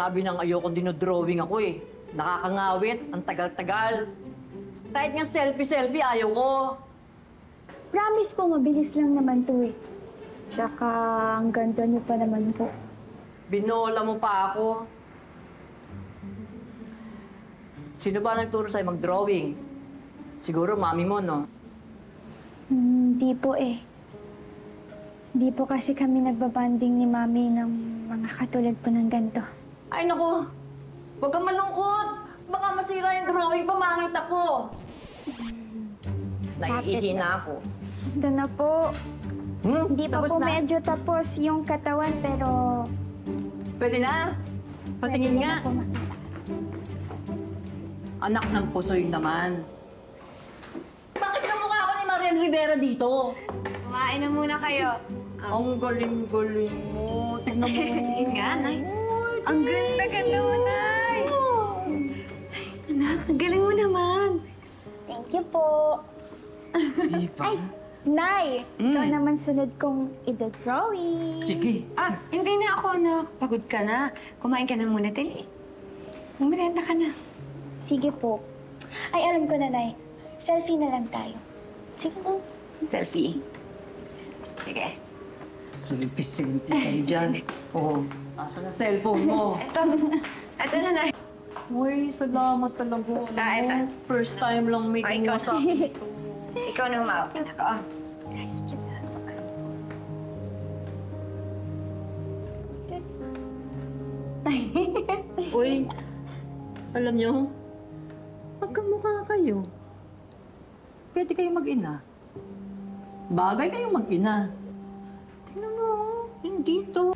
sinasabi ng ayoko dinodrawing ako eh. Nakakangawit, ang tagal-tagal. Kahit nga selfie-selfie, ayaw ko. Promise po, mabilis lang naman to eh. Tsaka, ang ganda niyo pa naman po. Binola mo pa ako. Sino ba nagturo sa'yo mag-drawing? Siguro mami mo, no? Hindi po eh. Hindi po kasi kami nagbabanding ni Mami ng mga katulad po ng ganito. Ay, naku! Huwag kang malungkot! Baka masira yung drawing, pamangit ako! Naiihi na ako. Ito na po. Hindi pa Tapos po na? medyo tapos yung katawan, pero... Pwede na? Patingin pwede nga. na po makita. Anak ng pusoy naman. Bakit kamukha ako ni Marian Rivera dito? Kumain na muna kayo. Ang galing-galing mo. Tignan mo. Yun nga, Nay. Ang ganda-ganda mo, Nay. Ay, anak, ang galing mo naman. Thank you po. Di ba? Ay, Nay! Ikaw naman sunod kong ida-drawing. Sige. Ah, hindi na ako, anak. Pagod ka na. Kumain ka na muna, Tili. Umirenda ka na. Sige po. Ay, alam ko na, Nay. Selfie na lang tayo. Sige po. Selfie. Sige. Silpi-silpi kayo dyan. Oo. Asa na cellphone mo? Ito na, Nay. Uy, salamat talaga. Ito. First time lang may Ay, kumuha ikaw sa akin ito. Ikaw na humawak, anak. Oh. Uy, alam nyo, magkamukha kayo. Pwede kayong mag-ina. Bagay kayong mag-ina. Tingnan mo, hindi to.